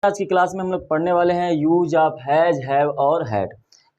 आज की क्लास में हम लोग पढ़ने वाले हैं यूज ऑफ हैज, हैव और हैड।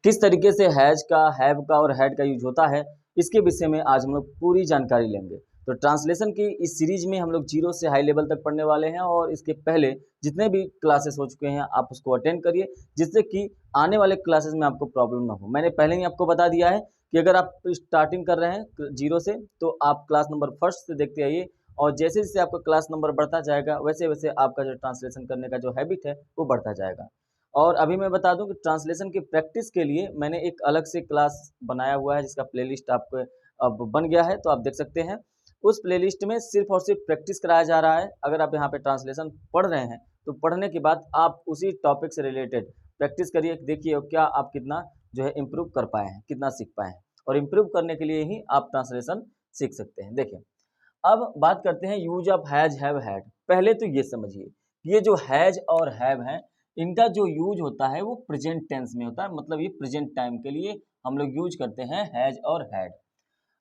किस तरीके से हैज का, हैव का और हैड का यूज होता है, इसके विषय में आज हम लोग पूरी जानकारी लेंगे। तो ट्रांसलेशन की इस सीरीज में हम लोग जीरो से हाई लेवल तक पढ़ने वाले हैं और इसके पहले जितने भी क्लासेस हो चुके हैं आप उसको अटेंड करिए, जिससे कि आने वाले क्लासेस में आपको प्रॉब्लम ना हो। मैंने पहले ही आपको बता दिया है कि अगर आप स्टार्टिंग कर रहे हैं जीरो से तो आप क्लास नंबर फर्स्ट से देखते आइए, और जैसे जैसे आपका क्लास नंबर बढ़ता जाएगा वैसे वैसे आपका जो ट्रांसलेशन करने का जो हैबिट है वो बढ़ता जाएगा। और अभी मैं बता दूं कि ट्रांसलेशन की प्रैक्टिस के लिए मैंने एक अलग से क्लास बनाया हुआ है, जिसका प्लेलिस्ट आपको अब बन गया है, तो आप देख सकते हैं। उस प्लेलिस्ट में सिर्फ और सिर्फ प्रैक्टिस कराया जा रहा है। अगर आप यहाँ पे ट्रांसलेशन पढ़ रहे हैं तो पढ़ने के बाद आप उसी टॉपिक से रिलेटेड प्रैक्टिस करिए, देखिए क्या आप कितना जो है इम्प्रूव कर पाए हैं, कितना सीख पाए हैं। और इम्प्रूव करने के लिए ही आप ट्रांसलेशन सीख सकते हैं। देखिए, अब बात करते हैं use of has, have, had. पहले तो ये समझिए, ये जो हैज और हैव है, इनका जो यूज होता है वो प्रेजेंट टेंस में होता है। मतलब ये प्रेजेंट टाइम के लिए हम लोग यूज करते हैं हैज और हैड।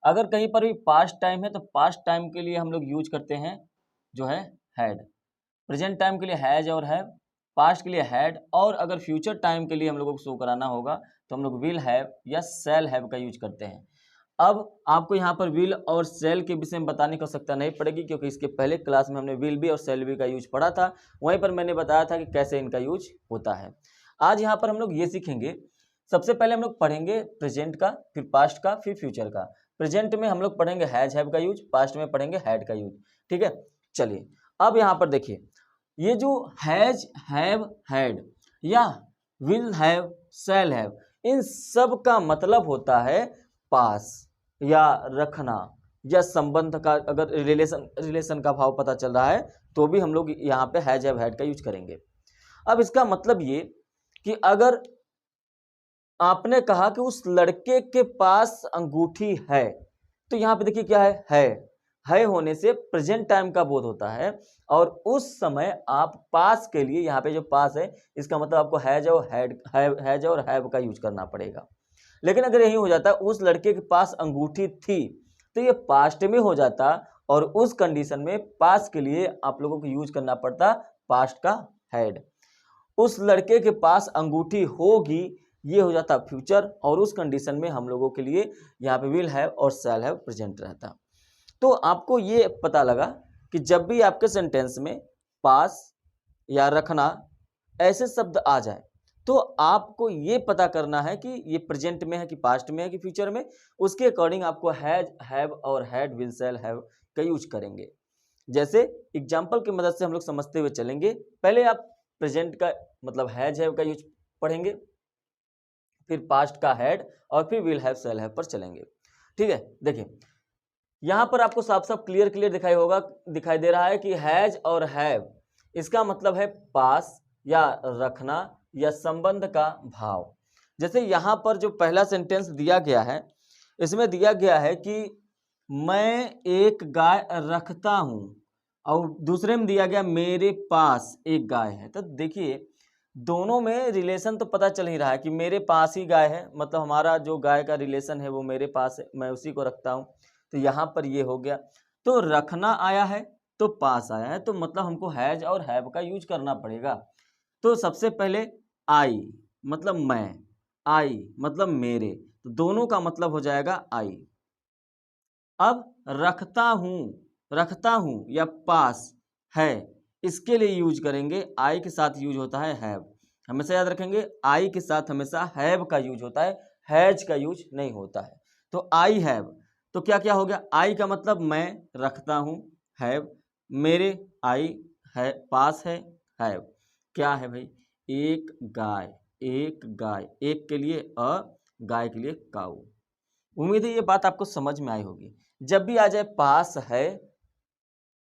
अगर कहीं पर भी पास्ट टाइम है तो पास्ट टाइम के लिए हम लोग यूज करते हैं जो है हैड। प्रेजेंट टाइम के लिए हैज और हैव, पास्ट के लिए हैड, और अगर फ्यूचर टाइम के लिए हम लोगों को शो कराना होगा तो हम लोग विल हैव या शैल हैव का यूज करते हैं। अब आपको यहाँ पर विल और सेल के विषय में बताने की आवश्यकता नहीं पड़ेगी, क्योंकि इसके पहले क्लास में हमने विल भी और सेल भी का यूज पढ़ा था। वहीं पर मैंने बताया था कि कैसे इनका यूज होता है। आज यहाँ पर हम लोग ये सीखेंगे। सबसे पहले हम लोग पढ़ेंगे प्रेजेंट का, फिर पास्ट का, फिर फ्यूचर का। प्रेजेंट में हम लोग पढ़ेंगे हैज हैव का यूज, पास्ट में पढ़ेंगे हैड का यूज। ठीक है, चलिए अब यहाँ पर देखिए, ये जो हैज, हैव, हैड या विल हैव, सेल हैव, इन सब का मतलब होता है पास या रखना या संबंध का। अगर रिलेशन का भाव पता चल रहा है तो भी हम लोग यहाँ पे हैज हैव हैड का यूज करेंगे। अब इसका मतलब ये कि अगर आपने कहा कि उस लड़के के पास अंगूठी है, तो यहाँ पे देखिए क्या है होने से प्रेजेंट टाइम का बोध होता है, और उस समय आप पास के लिए यहाँ पे जो पास है इसका मतलब आपको हैज और हैव का यूज करना पड़ेगा। लेकिन अगर यही हो जाता उस लड़के के पास अंगूठी थी, तो ये पास्ट में हो जाता, और उस कंडीशन में पास के लिए आप लोगों को यूज करना पड़ता पास्ट का हैड। उस लड़के के पास अंगूठी होगी, ये हो जाता फ्यूचर, और उस कंडीशन में हम लोगों के लिए यहाँ पे विल हैव और शैल हैव प्रेजेंट रहता। तो आपको ये पता लगा कि जब भी आपके सेंटेंस में पास या रखना ऐसे शब्द आ जाए तो आपको ये पता करना है कि ये प्रेजेंट में है कि पास्ट में है कि फ्यूचर में। उसके अकॉर्डिंग आपको हैज, हैव और हैड, विल, शैल हैव का यूज करेंगे। जैसे एग्जांपल की मदद से हम लोग समझते हुए चलेंगे। पहले आप प्रेजेंट का मतलब हैज, हैव का यूज पढ़ेंगे, फिर पास्ट का हैड, और फिर विल हैव, शैल हैव पर चलेंगे। ठीक है, देखिए यहां पर आपको साफ साफ क्लियर दिखाई दे रहा है कि हैज और हैव इसका मतलब है पास या रखना या संबंध का भाव। जैसे यहां पर जो पहला सेंटेंस दिया गया है, इसमें दिया गया है कि मैं एक गाय रखता हूं, और दूसरे में दिया गया मेरे पास एक गाय है। तो देखिए दोनों में रिलेशन तो पता चल ही रहा है कि मेरे पास ही गाय है, मतलब हमारा जो गाय का रिलेशन है वो मेरे पास है, मैं उसी को रखता हूं। तो यहाँ पर ये हो गया। तो रखना आया है तो पास आया है, तो मतलब हमको हैज और हैव का यूज करना पड़ेगा। तो सबसे पहले आई मतलब मैं, आई मतलब मेरे, तो दोनों का मतलब हो जाएगा आई। अब रखता हूं या पास है, इसके लिए यूज करेंगे आई के साथ यूज होता है हैव। हमेशा याद रखेंगे आई के साथ हमेशा हैव का यूज होता है, हैज का यूज नहीं होता है। तो आई हैव, तो क्या क्या हो गया, आई का मतलब मैं रखता हूं, हैव मेरे, आई है पास है, हैव क्या है भाई, एक गाय, एक के लिए अ, गाय के लिए काऊ। उम्मीद है ये बात आपको समझ में आई होगी। जब भी आ जाए पास है,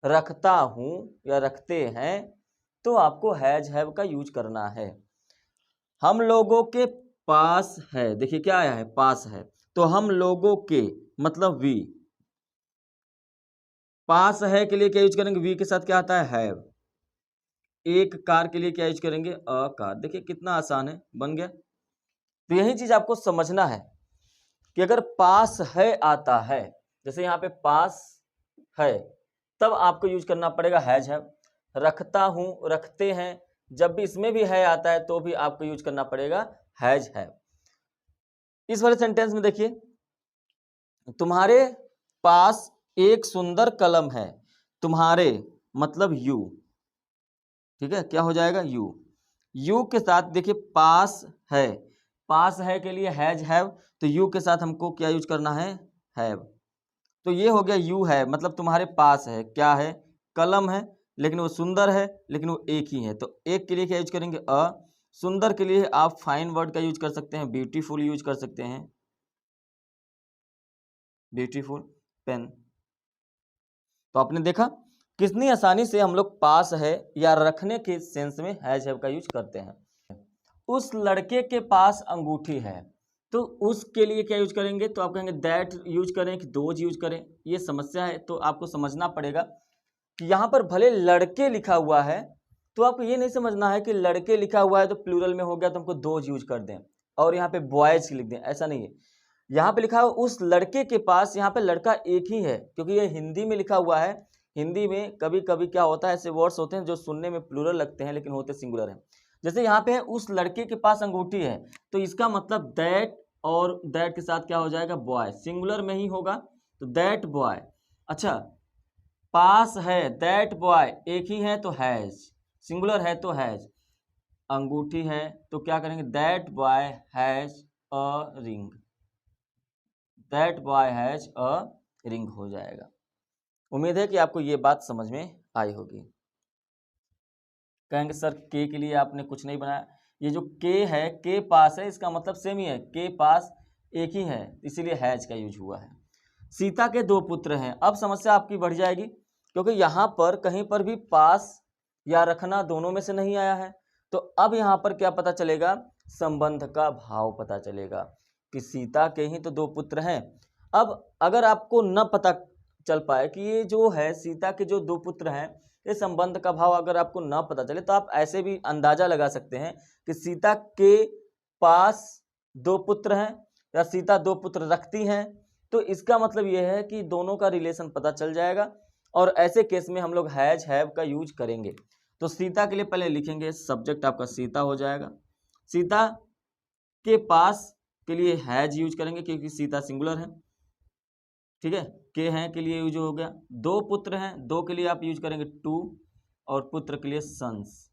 रखता हूं या रखते हैं, तो आपको हैज हैव का यूज करना है। हम लोगों के पास है, देखिए क्या आया है पास है, तो हम लोगों के मतलब वी, पास है के लिए क्या यूज करेंगे, वी के साथ क्या आता है हैव। एक कार के लिए क्या यूज करेंगे, अ कार। देखिए कितना आसान है, बन गया। तो यही चीज आपको समझना है कि अगर पास है आता है, जैसे यहाँ पे पास है, तब आपको यूज करना पड़ेगा हैज हैव। रखता हूं, रखते हैं, जब भी इसमें भी है आता है तो भी आपको यूज करना पड़ेगा हैज हैव। इस वाले सेंटेंस में देखिए, तुम्हारे पास एक सुंदर कलम है। तुम्हारे मतलब यू, ठीक है, क्या हो जाएगा यू। यू के साथ देखिए पास है, पास है के लिए हैज हैव, तो यू के साथ हमको क्या यूज करना है, हैव। तो ये हो गया यू है, मतलब तुम्हारे पास है, क्या है, कलम है, लेकिन वो सुंदर है, लेकिन वो एक ही है। तो एक के लिए क्या यूज करेंगे अ, सुंदर के लिए आप फाइन वर्ड का यूज कर सकते हैं, ब्यूटीफुल यूज कर सकते हैं, ब्यूटीफुल पेन। तो आपने देखा कितनी आसानी से हम लोग पास है या रखने के सेंस में हैज हैव का यूज करते हैं। उस लड़के के पास अंगूठी है, तो उसके लिए क्या यूज करेंगे, तो आप कहेंगे दैट यूज करें कि दोज यूज करें, ये समस्या है। तो आपको समझना पड़ेगा कि यहाँ पर भले लड़के लिखा हुआ है, तो आपको ये नहीं समझना है कि लड़के लिखा हुआ है तो प्लूरल में हो गया तो हमको दोज यूज कर दें और यहाँ पे बॉयज लिख दें, ऐसा नहीं है। यहाँ पे लिखा है उस लड़के के पास, यहाँ पे लड़का एक ही है, क्योंकि ये हिंदी में लिखा हुआ है। हिंदी में कभी कभी क्या होता है, ऐसे वर्ड्स होते हैं जो सुनने में प्लूरल लगते हैं लेकिन होते सिंगुलर हैं। जैसे यहाँ पे है उस लड़के के पास अंगूठी है, तो इसका मतलब दैट, और दैट के साथ क्या हो जाएगा बॉय, सिंगुलर में ही होगा, तो दैट बॉय। अच्छा, पास है दैट बॉय, एक ही है तो हैज, सिंगुलर है तो हैज। अंगूठी है तो क्या करेंगे, that boy has a ring, that boy has a ring हो जाएगा। उम्मीद है कि आपको ये बात समझ में आई होगी। कहेंगे सर के लिए आपने कुछ नहीं बनाया, ये जो के है, के पास है, इसका मतलब सेम ही है, के पास एक ही है, इसीलिए हैज का यूज हुआ है। सीता के दो पुत्र हैं, अब समस्या आपकी बढ़ जाएगी, क्योंकि यहाँ पर कहीं पर भी पास या रखना दोनों में से नहीं आया है। तो अब यहाँ पर क्या पता चलेगा, संबंध का भाव पता चलेगा कि सीता के ही तो दो पुत्र हैं। अब अगर आपको न पता चल पाए कि ये जो है सीता के जो दो पुत्र हैं, ये संबंध का भाव अगर आपको न पता चले, तो आप ऐसे भी अंदाजा लगा सकते हैं कि सीता के पास दो पुत्र हैं या सीता दो पुत्र रखती हैं। तो इसका मतलब यह है कि दोनों का रिलेशन पता चल जाएगा, और ऐसे केस में हम लोग हैज हैव का यूज करेंगे। तो सीता के लिए पहले लिखेंगे, सब्जेक्ट आपका सीता हो जाएगा। सीता के पास के लिए हैज यूज करेंगे क्योंकि सीता सिंगुलर है, ठीक है। के हैं के लिए यूज हो गया। दो पुत्र हैं, दो के लिए आप यूज करेंगे टू, और पुत्र के लिए सन्स,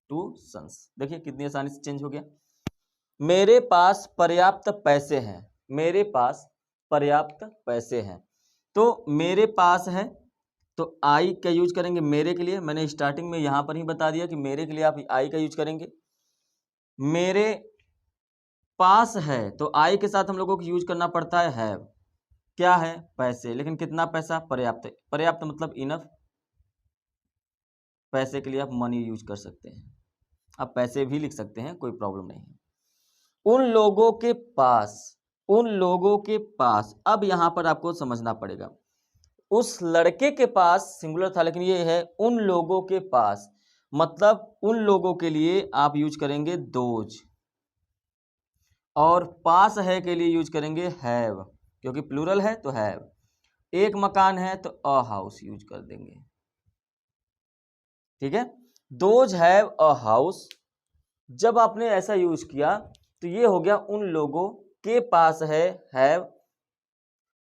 टू सन्स। देखिए कितनी आसानी से चेंज हो गया। मेरे पास पर्याप्त पैसे हैं, मेरे पास पर्याप्त पैसे हैं, तो मेरे पास है तो आई का यूज करेंगे मेरे के लिए। मैंने स्टार्टिंग में यहां पर ही बता दिया कि मेरे के लिए आप आई का यूज करेंगे। मेरे पास है तो आई के साथ हम लोगों को यूज करना पड़ता है हैव। क्या है, पैसे, लेकिन कितना पैसा, पर्याप्त। पर्याप्त मतलब इनफ, पैसे के लिए आप मनी यूज कर सकते हैं, आप पैसे भी लिख सकते हैं, कोई प्रॉब्लम नहीं है। उन लोगों के पास, उन लोगों के पास, अब यहां पर आपको समझना पड़ेगा, उस लड़के के पास सिंगुलर था, लेकिन ये है उन लोगों के पास, मतलब उन लोगों के लिए आप यूज करेंगे दोज, और पास है के लिए यूज करेंगे हैव, क्योंकि प्लूरल है तो हैव। एक मकान है तो अ हाउस यूज कर देंगे, ठीक है। दोज हैव अ हाउस, जब आपने ऐसा यूज किया तो ये हो गया उन लोगों के पास है हैव,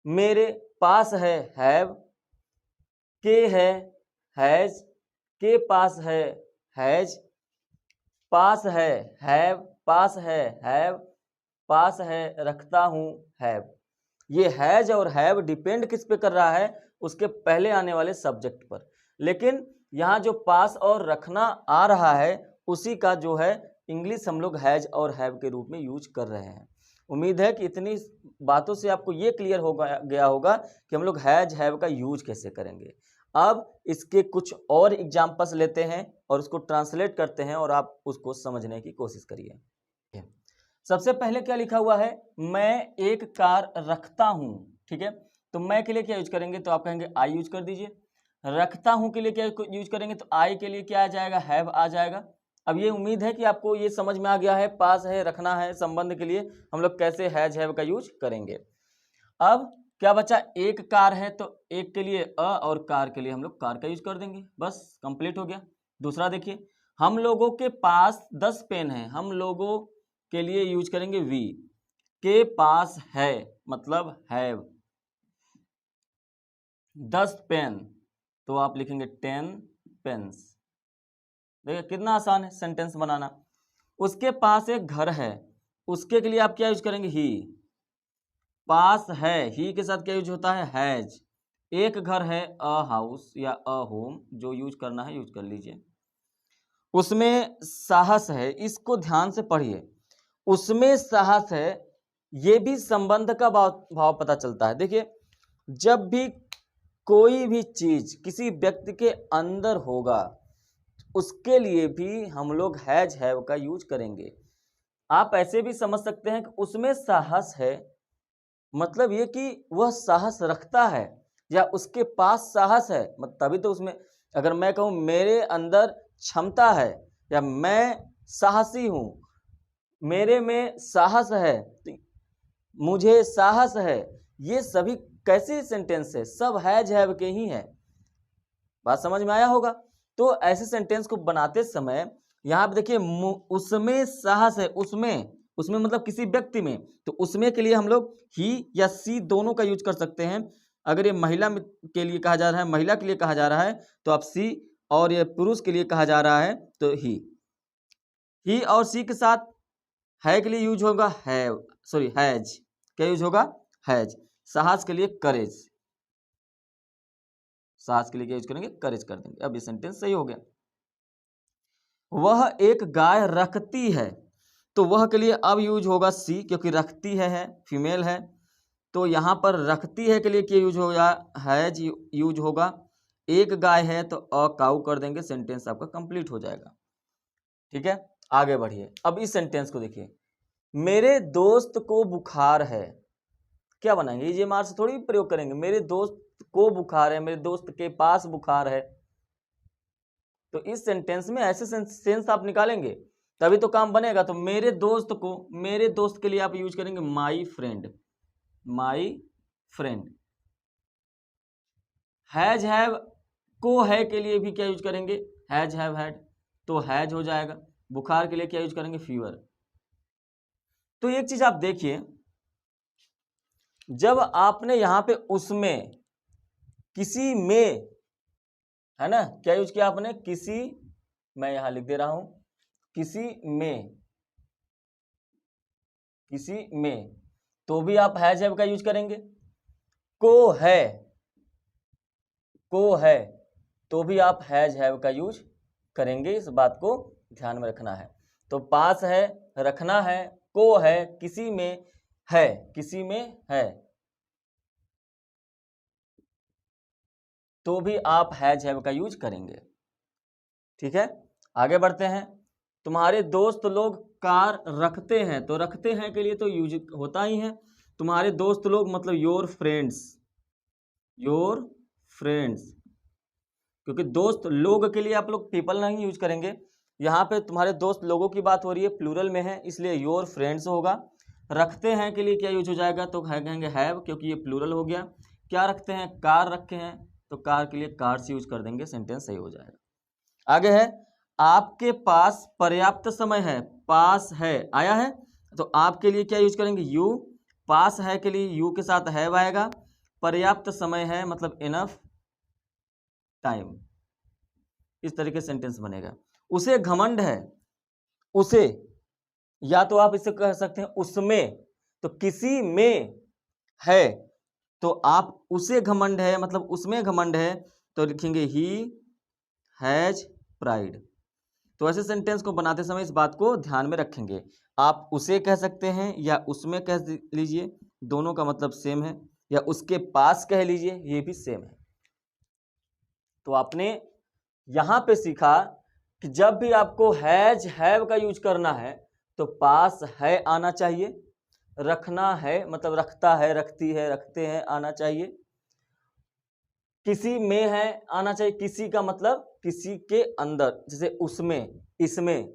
मेरे पास है हैव, के है हैज, के पास है हैज, पास है हैव, पास है हैव, पास है रखता हूं हैव। ये हैज और हैव डिपेंड किस पे कर रहा है, उसके पहले आने वाले सब्जेक्ट पर, लेकिन यहाँ जो पास और रखना आ रहा है उसी का जो है इंग्लिश हम लोग हैज और हैव के रूप में यूज कर रहे हैं। उम्मीद है कि इतनी बातों से आपको ये क्लियर हो गया होगा कि हम लोग हैज हैव का यूज कैसे करेंगे। अब इसके कुछ और एग्जाम्पल्स लेते हैं और उसको ट्रांसलेट करते हैं और आप उसको समझने की कोशिश करिए। सबसे पहले क्या लिखा हुआ है, मैं एक कार रखता हूं, ठीक है। तो मैं के लिए क्या यूज करेंगे, तो आप कहेंगे आई यूज कर दीजिए। रखता हूं के लिए क्या यूज करेंगे, तो आई के लिए क्या आ जाएगा, हैव आ जाएगा। अब ये उम्मीद है कि आपको ये समझ में आ गया है, पास है रखना है संबंध के लिए हम लोग कैसे हैज हैव का यूज करेंगे। अब क्या बचा, एक कार है तो एक के लिए अ, और कार के लिए हम लोग कार का यूज कर देंगे, बस कंप्लीट हो गया। दूसरा देखिए, हम लोगों के पास 10 पेन हैं, हम लोगों के लिए यूज करेंगे वी। के पास है मतलब हैव 10 पेन, तो आप लिखेंगे 10 पेन्स। देखिए कितना आसान है सेंटेंस बनाना। उसके पास एक घर है, उसके के लिए आप क्या यूज करेंगे ही। पास है, ही के साथ क्या यूज होता है हैज। एक घर है अ हाउस या अ होम, जो यूज करना है यूज कर लीजिए। उसमें साहस है, इसको ध्यान से पढ़िए। उसमें साहस है, ये भी संबंध का भाव पता चलता है। देखिए जब भी कोई भी चीज किसी व्यक्ति के अंदर होगा, उसके लिए भी हम लोग हैज हैव का यूज करेंगे। आप ऐसे भी समझ सकते हैं कि उसमें साहस है, मतलब ये कि वह साहस रखता है या उसके पास साहस है, मतलब तभी तो उसमें। अगर मैं कहूं मेरे अंदर क्षमता है या मैं साहसी हूं, मेरे में साहस है, मुझे साहस है, ये सभी कैसे सेंटेंस है, सब हैज हैव के ही है। बात समझ में आया होगा। तो ऐसे सेंटेंस को बनाते समय यहां पे देखिए उसमें साहस है, उसमें उसमें मतलब किसी व्यक्ति में, तो उसमें के लिए हम लोग ही या सी दोनों का यूज कर सकते हैं। अगर ये महिला के लिए कहा जा रहा है, महिला के लिए कहा जा रहा है, तो आप सी, और ये पुरुष के लिए कहा जा रहा है तो ही और सी के साथ है के लिए यूज होगा हैव, सॉरी हैज। क्या यूज होगा हैज। साहस के लिए करेज, साहस के लिए क्या यूज करेंगे करेज कर देंगे। अब ये सेंटेंस सही हो गया। वह एक गाय रखती है, तो वह के लिए अब यूज होगा सी, क्योंकि रखती है फीमेल है, तो यहां पर रखती है के लिए क्या यूज होगा हैज यूज होगा। एक गाय है तो अ काऊ कर देंगे, सेंटेंस आपका कंप्लीट हो जाएगा। ठीक है, आगे बढ़िए। अब इस सेंटेंस को देखिए, मेरे दोस्त को बुखार है, क्या बनाएंगे, ये मार से थोड़ी प्रयोग करेंगे। मेरे दोस्त को बुखार है, मेरे दोस्त के पास बुखार है, तो इस सेंटेंस में ऐसे सेंस आप निकालेंगे तभी तो काम बनेगा। तो मेरे दोस्त को, मेरे दोस्त के लिए आप यूज करेंगे my friend, my friend. Has have को है के लिए भी क्या यूज करेंगे हैज हैव हैड, तो हैज हो जाएगा। बुखार के लिए क्या यूज करेंगे फीवर। तो एक चीज आप देखिए, जब आपने यहां पे उसमें किसी में, है ना, क्या यूज किया आपने किसी, मैं यहां लिख दे रहा हूं किसी में, किसी में, तो भी आप हैज हैव का यूज करेंगे। को है, को है, तो भी आप हैज हैव का यूज करेंगे। इस बात को ध्यान में रखना है। तो पास है, रखना है, को है, किसी में है, किसी में है, तो भी आप हैज हैव का यूज करेंगे। ठीक है, आगे बढ़ते हैं। तुम्हारे दोस्त लोग कार रखते हैं, तो रखते हैं के लिए तो यूज होता ही है। तुम्हारे दोस्त लोग मतलब योर फ्रेंड्स, योर फ्रेंड्स, क्योंकि दोस्त लोग के लिए आप लोग पीपल नहीं यूज करेंगे। यहाँ पे तुम्हारे दोस्त लोगों की बात हो रही है, प्लूरल में है, इसलिए योर फ्रेंड्स होगा। रखते हैं के लिए क्या यूज हो जाएगा, तो कहेंगे हैव, क्योंकि ये प्लूरल हो गया। क्या रखते हैं, कार रखे हैं, तो कार के लिए कार्स यूज कर देंगे, सेंटेंस सही हो जाएगा। आगे है, आपके पास पर्याप्त समय है, पास है आया है, तो आपके लिए क्या यूज करेंगे यू। पास है के लिए यू के साथ हैव आएगा। पर्याप्त समय है मतलब इनफ टाइम, इस तरीके से सेंटेंस बनेगा। उसे घमंड है, उसे, या तो आप इसे कह सकते हैं उसमें, तो किसी में है, तो आप उसे घमंड है मतलब उसमें घमंड है, तो लिखेंगे ही हैज प्राइड। तो ऐसे सेंटेंस को बनाते समय इस बात को ध्यान में रखेंगे। आप उसे कह सकते हैं या उसमें कह लीजिए, दोनों का मतलब सेम है, या उसके पास कह लीजिए, ये भी सेम है। तो आपने यहां पे सीखा कि जब भी आपको हैज हैव का यूज करना है तो पास है आना चाहिए, रखना है मतलब रखता है, रखती है, रखते हैं आना चाहिए, किसी में है आना चाहिए, किसी का मतलब किसी के अंदर, जैसे उसमें, इसमें,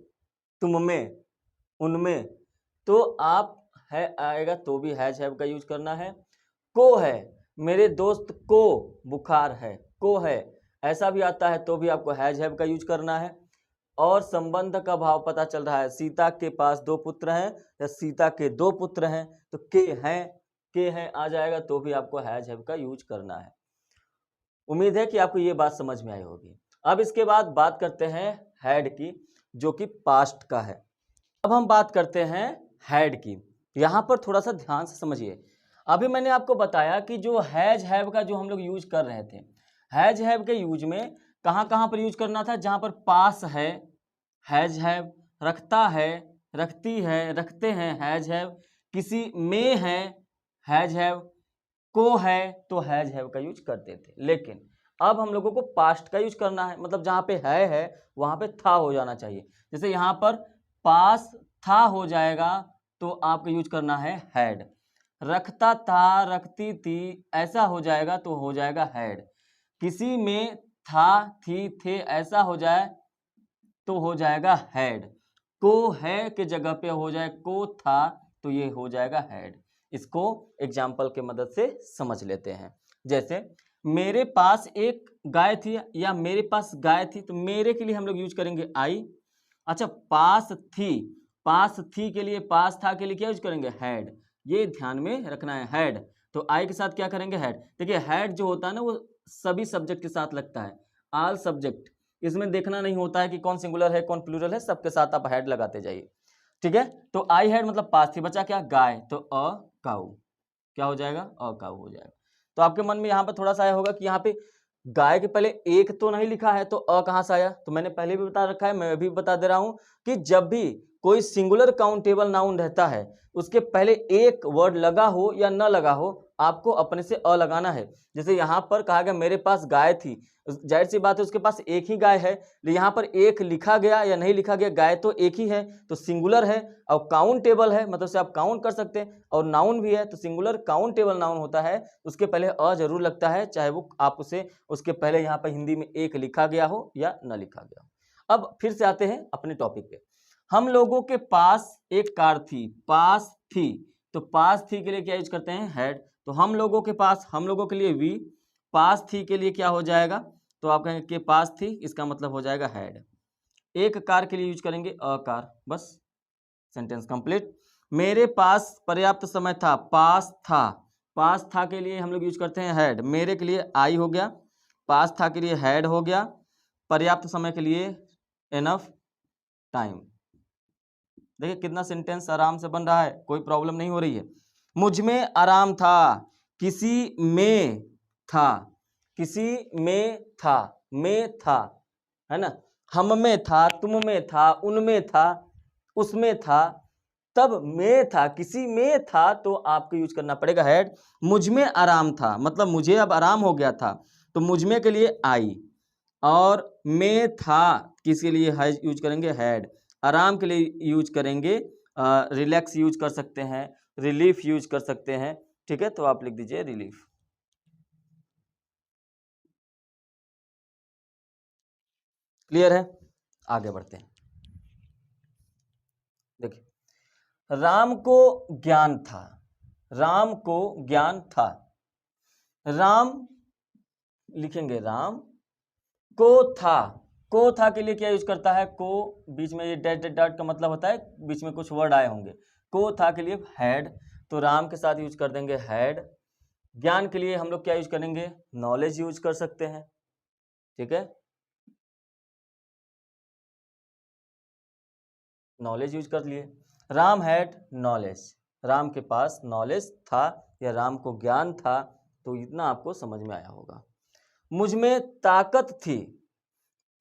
तुम में, उनमें, तो आप है आएगा तो भी हैज हैव का यूज करना है। को है, मेरे दोस्त को बुखार है, को है, ऐसा भी आता है तो भी आपको हैज हैव का यूज करना है। और संबंध का भाव पता चल रहा है, सीता के पास 2 पुत्र हैं या सीता के 2 पुत्र हैं, तो के हैं आ जाएगा, तो भी आपको हैज हैव का यूज करना है। उम्मीद है कि आपको ये बात समझ में आई होगी। अब इसके बाद बात करते हैं हैड की, जो कि पास्ट का है। अब हम बात करते हैं हैड की। यहां पर थोड़ा सा ध्यान से समझिए। अभी मैंने आपको बताया कि जो हैज हैव का जो हम लोग यूज कर रहे थे, हैज हैव के यूज में कहां कहां पर यूज करना था? जहां पर पास है हैज हैव, रखता है, रखती है, रखते हैं हैज हैव, किसी में है हैज हैव, को है तो हैज हैव का यूज करते थे। लेकिन अब हम लोगों को पास्ट का यूज करना है, मतलब जहां पे है वहां पे था हो जाना चाहिए। जैसे यहां पर पास था हो जाएगा तो आपको यूज करना है हैड। रखता था, रखती थी, ऐसा हो जाएगा तो हो जाएगा हैड। किसी में था, थी, थे, ऐसा हो जाए तो हो जाएगा हैड। को है के जगह पे हो जाए को था तो ये हो जाएगा हैड। इसको एग्जाम्पल के मदद से समझ लेते हैं। जैसे मेरे पास एक गाय थी या मेरे पास गाय थी, तो मेरे के लिए हम लोग यूज करेंगे आई। अच्छा, पास थी के लिए, पास था के लिए क्या यूज करेंगे? हैड। ये ध्यान में रखना है, हैड। तो आई के साथ क्या करेंगे? हैड। देखिए हैड जो होता है ना वो सभी सब्जेक्ट के साथ लगता है, ऑल सब्जेक्ट। इसमें देखना नहीं होता है कि कौन सिंगुलर है कौन प्लूरल है, सबके साथ आप हैड लगाते जाइए। ठीक है, तो आई हैड मतलब पास थी, बचा क्या? गाय, तो अ काऊ क्या हो जाएगा? अ काऊ हो जाएगा। तो आपके मन में यहाँ पर थोड़ा सा आया होगा कि यहाँ पे गाय के पहले एक तो नहीं लिखा है, तो अ कहां से आया? तो मैंने पहले भी बता रखा है, मैं भी बता दे रहा हूं कि जब भी कोई सिंगुलर काउंटेबल नाउन रहता है उसके पहले एक वर्ड लगा हो या न लगा हो, आपको अपने से अ लगाना है। जैसे यहाँ पर कहा गया मेरे पास गाय थी, जाहिर सी बात है उसके पास एक ही गाय है, लेकिन यहाँ पर एक लिखा गया या नहीं लिखा गया, गाय तो एक ही है तो सिंगुलर है और काउंटेबल है, मतलब से आप काउंट कर सकते हैं, और नाउन भी है तो सिंगुलर काउंटेबल नाउन होता है, उसके पहले अ जरूर लगता है, चाहे वो आप उसे उसके पहले यहाँ पर हिंदी में एक लिखा गया हो या न लिखा गया हो। अब फिर से आते हैं अपने टॉपिक पे। हम लोगों के पास एक कार थी, पास थी, तो पास थी के लिए क्या यूज करते हैं? हैड। तो हम लोगों के पास, हम लोगों के लिए वी, पास थी के लिए क्या हो जाएगा? तो आप कहेंगे कि पास थी, इसका मतलब हो जाएगा हैड। एक कार के लिए यूज करेंगे अ कार, बस सेंटेंस कंप्लीट। मेरे पास पर्याप्त समय था, पास था, पास था के लिए हम लोग यूज करते हैं हैड। मेरे के लिए आई हो गया, पास था के लिए हैड हो गया, पर्याप्त समय के लिए एनफ टाइम। देखिए कितना सेंटेंस आराम से बन रहा है, कोई प्रॉब्लम नहीं हो रही है। मुझ में आराम था, किसी में था, किसी में था, में था, है ना? हम में था, तुम में था, उनमें था, उसमें था, तब में था, किसी में था, तो आपको यूज करना पड़ेगा हैड। मुझ में आराम था मतलब मुझे अब आराम हो गया था, तो मुझ में के लिए आई, और में था किसके लिए यूज करेंगे? हैड। आराम के लिए यूज करेंगे रिलैक्स यूज कर सकते हैं, रिलीफ यूज कर सकते हैं। ठीक है, तो आप लिख दीजिए रिलीफ। क्लियर है? आगे बढ़ते हैं। देखिए राम को ज्ञान था, राम को ज्ञान था, राम लिखेंगे राम को था, को था के लिए क्या यूज करता है? को बीच में ये डैट डैट डॉट का मतलब होता है बीच में कुछ वर्ड आए होंगे। को था के लिए हैड, तो राम के साथ यूज कर देंगे हैड। ज्ञान के लिए हम लोग क्या यूज करेंगे? नॉलेज यूज कर सकते हैं। ठीक है, नॉलेज यूज कर लिए। राम हैड नॉलेज, राम के पास नॉलेज था या राम को ज्ञान था, तो इतना आपको समझ में आया होगा। मुझ में ताकत थी,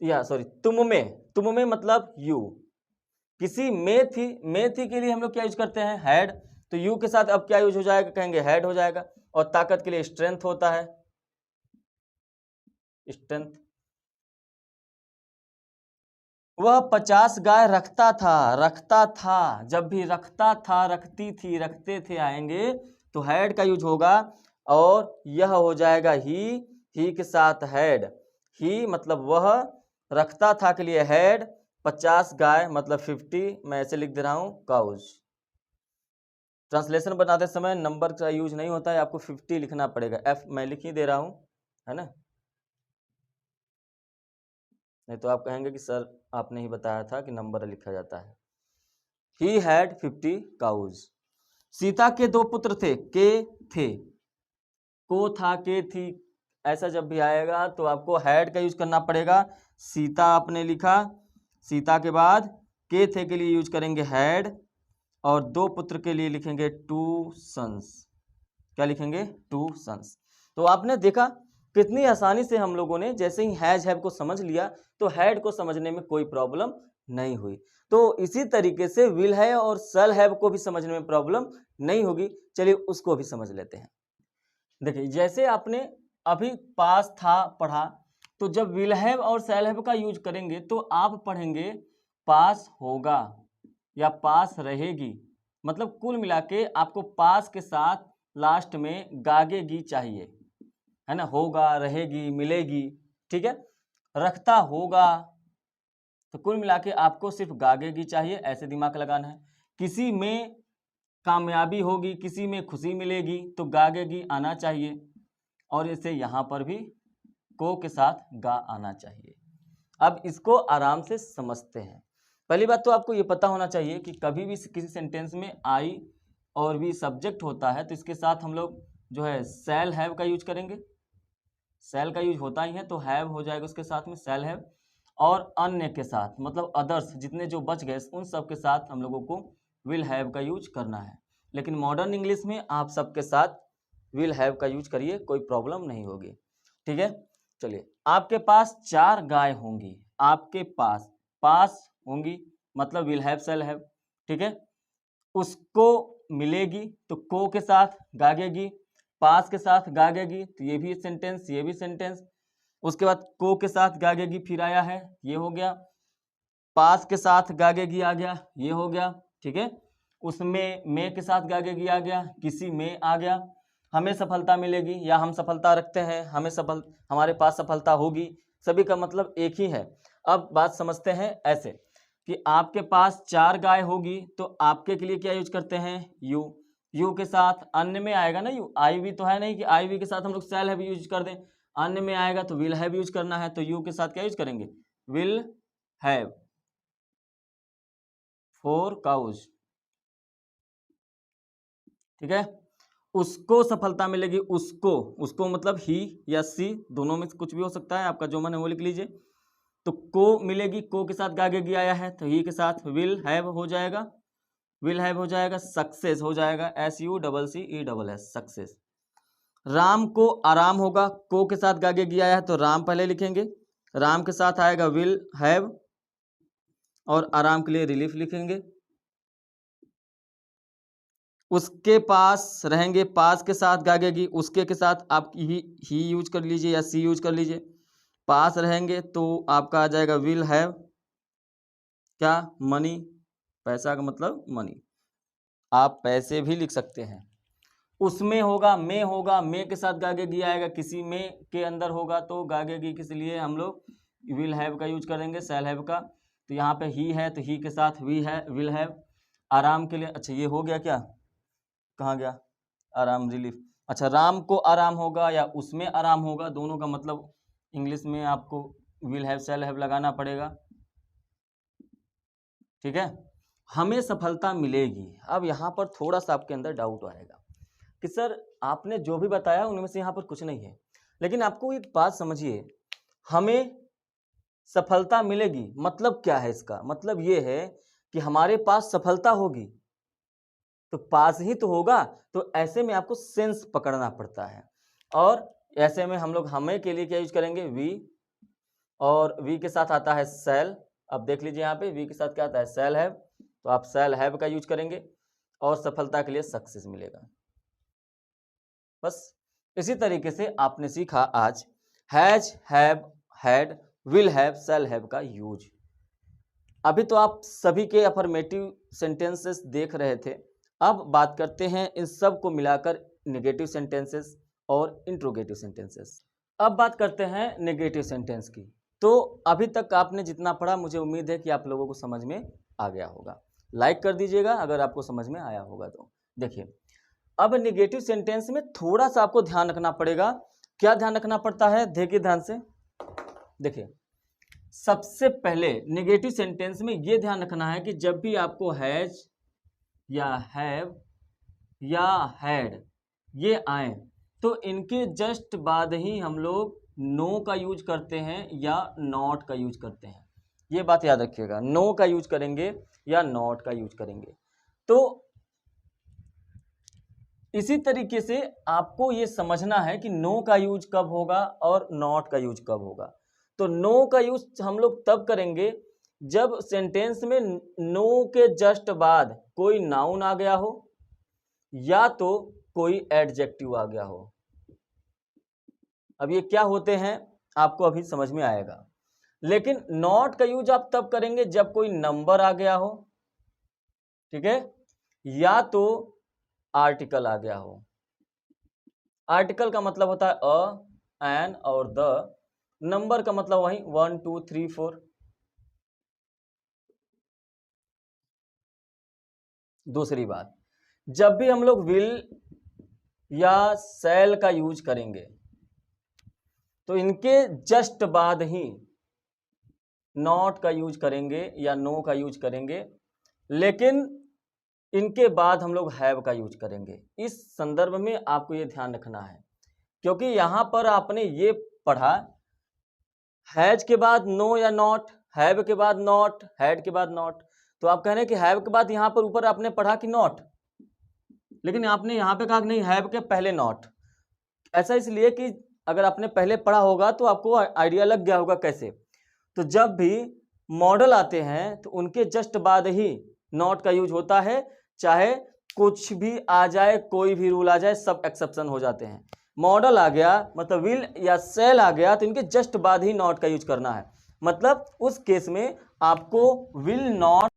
या सॉरी तुम में मतलब यू, किसी में थी, में थी के लिए हम लोग क्या यूज करते हैं? हैड। तो यू के साथ अब क्या यूज हो जाएगा? कहेंगे हैड हो जाएगा। और ताकत के लिए स्ट्रेंथ होता है, स्ट्रेंथ। वह 50 गाय रखता था, रखता था, जब भी रखता था, रखती थी, रखते थे आएंगे तो हैड का यूज होगा, और यह हो जाएगा ही के साथ हैड। ही मतलब वह, रखता था के लिए हैड, 50 गाय मतलब 50, मैं ऐसे लिख दे रहा हूं काउज। ट्रांसलेशन बनाते समय नंबर का यूज नहीं होता है, आपको 50 लिखना पड़ेगा, एफ मैं लिख ही दे रहा हूं, है ना? नहीं तो आप कहेंगे कि सर आपने ही बताया था कि नंबर लिखा जाता है। He had 50 cause. सीता के 2 पुत्र थे, के थे, को था, के थी, ऐसा जब भी आएगा तो आपको हैड का यूज करना पड़ेगा। सीता आपने लिखा, सीता के बाद के थे के लिए यूज करेंगे हैड, और 2 पुत्र के लिए लिखेंगे 2 सन्स। क्या लिखेंगे? 2 सन्स। तो आपने देखा कितनी आसानी से हम लोगों ने जैसे ही हैज हैव को समझ लिया तो हैड को समझने में कोई प्रॉब्लम नहीं हुई। तो इसी तरीके से विल हैव और शैल हैव को भी समझने में प्रॉब्लम नहीं होगी। चलिए उसको भी समझ लेते हैं। देखिए जैसे आपने अभी पास था पढ़ा, तो जब विल हैव और शैल हैव का यूज करेंगे तो आप पढ़ेंगे पास होगा या पास रहेगी। मतलब कुल मिला के आपको पास के साथ लास्ट में गागेगी चाहिए, है ना। होगा, रहेगी, मिलेगी, ठीक है। रखता होगा, तो कुल मिला के आपको सिर्फ गागेगी चाहिए, ऐसे दिमाग लगाना है। किसी में कामयाबी होगी, किसी में खुशी मिलेगी, तो गागेगी आना चाहिए, और इसे यहाँ पर भी को के साथ गा आना चाहिए। अब इसको आराम से समझते हैं। पहली बात तो आपको ये पता होना चाहिए कि कभी भी किसी सेंटेंस में आई और भी सब्जेक्ट होता है तो इसके साथ हम लोग जो है शैल हैव का यूज करेंगे। शैल का यूज होता ही है तो हैव हो जाएगा उसके साथ में, शैल हैव। और अन्य के साथ मतलब अदर्स जितने जो बच गए उन सब के साथ हम लोगों को विल हैव का यूज करना है। लेकिन मॉडर्न इंग्लिश में आप सबके साथ विल हैव का यूज करिए, कोई प्रॉब्लम नहीं होगी, ठीक है। चलिए, आपके पास 4 गाय होंगी, आपके पास होंगी मतलब विल हैव शैल हैव, ठीक है। उसको मिलेगी तो को के साथ गागेगी, पास के साथ गागेगी, तो ये भी सेंटेंस, ये भी सेंटेंस। उसके बाद को के साथ गागेगी फिर आया है, ये हो गया। पास के साथ गागेगी आ गया, ये हो गया, ठीक है। उसमें में के साथ गागेगी आ गया, किसी में आ गया। हमें सफलता मिलेगी या हम सफलता रखते हैं, हमारे पास सफलता होगी, सभी का मतलब एक ही है। अब बात समझते हैं ऐसे कि आपके पास 4 गाय होगी तो आपके के लिए क्या यूज करते हैं? यू के साथ अन्य में आएगा ना यू, आई भी तो है नहीं कि आई भी के साथ हम लोग शैल हैव यूज कर दें। अन्य में आएगा तो विल हैव यूज करना है, तो यू के साथ क्या यूज करेंगे? विल हैव 4 काउज, ठीक है। उसको सफलता मिलेगी, उसको मतलब ही या सी, दोनों में से कुछ भी हो सकता है, आपका जो मन है वो लिख लीजिए। तो को मिलेगी, को के साथ गागेगी आया है तो ही के साथ विल हैव हो जाएगा, विल हैव हो जाएगा। सक्सेस हो जाएगा, SUCCESS, सक्सेस। राम को आराम होगा, को के साथ गागेगी आया है तो राम पहले लिखेंगे, राम के साथ आएगा विल हैव, और आराम के लिए रिलीफ लिखेंगे। उसके पास रहेंगे, पास के साथ गागेगी, उसके के साथ आप ही यूज कर लीजिए या सी यूज कर लीजिए। पास रहेंगे तो आपका आ जाएगा विल हैव, क्या? मनी, पैसा का मतलब मनी, आप पैसे भी लिख सकते हैं। उसमें होगा, में के साथ गागेगी आएगा, किसी में के अंदर होगा तो गागेगी, किस लिए हम लोग विल हैव का यूज करेंगे, शैल हैव का। तो यहाँ पे ही है तो ही के साथ विल हैव। आराम के लिए, अच्छा ये हो गया क्या, कहाँ गया आराम, रिलीफ। अच्छा, राम को आराम होगा या उसमें आराम होगा, दोनों का मतलब इंग्लिश में आपको विल हैव शैल हैव लगाना पड़ेगा, ठीक है। हमें सफलता मिलेगी। अब यहाँ पर थोड़ा सा आपके अंदर डाउट आएगा कि सर आपने जो भी बताया उनमें से यहाँ पर कुछ नहीं है, लेकिन आपको एक बात समझिए, हमें सफलता मिलेगी मतलब क्या है? इसका मतलब ये है कि हमारे पास सफलता होगी, तो पास ही तो होगा, तो ऐसे में आपको सेंस पकड़ना पड़ता है। और ऐसे में हम लोग हमें के लिए क्या यूज करेंगे? वी, और वी के साथ आता है शैल। अब देख लीजिए यहाँ पे वी के साथ क्या आता है? शैल हैव, तो आप शैल हैव का यूज करेंगे, और सफलता के लिए सक्सेस मिलेगा। बस इसी तरीके से आपने सीखा आज has, have, had, will have, shall have का यूज। अभी तो आप सभी के अफर्मेटिव सेंटेंसेस देख रहे थे, अब बात करते हैं इन सब को मिलाकर नेगेटिव सेंटेंसेस और इंट्रोगेटिव सेंटेंसेस। अब बात करते हैं नेगेटिव सेंटेंस की। तो अभी तक आपने जितना पढ़ा मुझे उम्मीद है कि आप लोगों को समझ में आ गया होगा। लाइक कर दीजिएगा अगर आपको समझ में आया होगा तो। देखिए, अब नेगेटिव सेंटेंस में थोड़ा सा आपको ध्यान रखना पड़ेगा। क्या ध्यान रखना पड़ता है? देखिए ध्यान से, देखिए सबसे पहले नेगेटिव सेंटेंस में ये ध्यान रखना है कि जब भी आपको हैज या हैव या हैड ये आए तो इनके जस्ट बाद ही हम लोग नो का यूज करते हैं या नॉट का यूज करते हैं। ये बात याद रखिएगा, नो का यूज करेंगे या नॉट का यूज करेंगे। तो इसी तरीके से आपको ये समझना है कि नो का यूज कब होगा और नॉट का यूज कब होगा। तो नो का यूज हम लोग तब करेंगे जब सेंटेंस में नो के जस्ट बाद कोई नाउन आ गया हो या तो कोई एडजेक्टिव आ गया हो। अब ये क्या होते हैं आपको अभी समझ में आएगा। लेकिन नॉट का यूज आप तब करेंगे जब कोई नंबर आ गया हो, ठीक है, या तो आर्टिकल आ गया हो। आर्टिकल का मतलब होता है अ, एन और द। नंबर का मतलब वही 1 2 3 4। दूसरी बात, जब भी हम लोग विल या शैल का यूज करेंगे तो इनके जस्ट बाद ही नॉट का यूज करेंगे या नो का यूज करेंगे, लेकिन इनके बाद हम लोग हैव का यूज करेंगे। इस संदर्भ में आपको ये ध्यान रखना है, क्योंकि यहां पर आपने ये पढ़ा हैज के बाद नो या नॉट, हैव के बाद नॉट, हैड के बाद नॉट। तो आप कह रहे हैं कि हैव के बाद यहां पर ऊपर आपने पढ़ा कि नॉट, लेकिन आपने यहां पे कहा कि नहीं हैव के पहले नॉट। ऐसा इसलिए कि अगर आपने पहले पढ़ा होगा तो आपको आइडिया लग गया होगा कैसे। तो जब भी मॉडल आते हैं तो उनके जस्ट बाद ही नॉट का यूज होता है, चाहे कुछ भी आ जाए, कोई भी रूल आ जाए, सब एक्सेप्शन हो जाते हैं। मॉडल आ गया मतलब विल या सेल आ गया तो इनके जस्ट बाद ही नॉट का यूज करना है। मतलब उस केस में आपको विल नॉट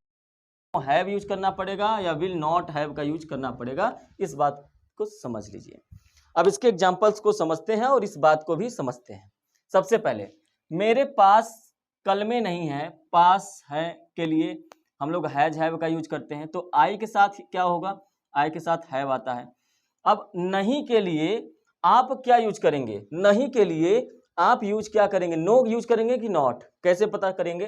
हैव यूज करना पड़ेगा या विल नॉट हैव का यूज करना पड़ेगा। इस बात को समझ लीजिए। अब इसके एग्जांपल्स को समझते हैं और इस बात को भी समझते हैं। सबसे पहले मेरे पास कलमे नहीं है, पास है के लिए हम लोग हैज हैव का यूज करते हैं। तो आई के साथ क्या होगा, आई के साथ हैव आता है। अब नहीं के लिए आप क्या यूज करेंगे, नहीं के लिए आप यूज क्या करेंगे, नो यूज करेंगे कि नॉट, कैसे पता करेंगे।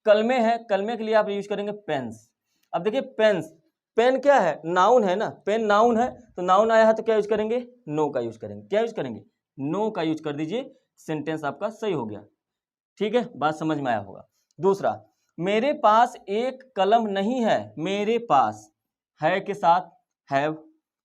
कलमे है, कलमे के लिए आप यूज करेंगे पेन्स। अब देखिए पेन्स, पेन क्या है, नाउन है ना, पेन नाउन है, तो नाउन आया है तो क्या यूज करेंगे, नो का यूज करेंगे। क्या यूज करेंगे, नो का यूज कर दीजिए, सेंटेंस आपका सही हो गया। ठीक है, बात समझ में आया होगा। दूसरा, मेरे पास एक कलम नहीं है, मेरे पास है के साथ हैव,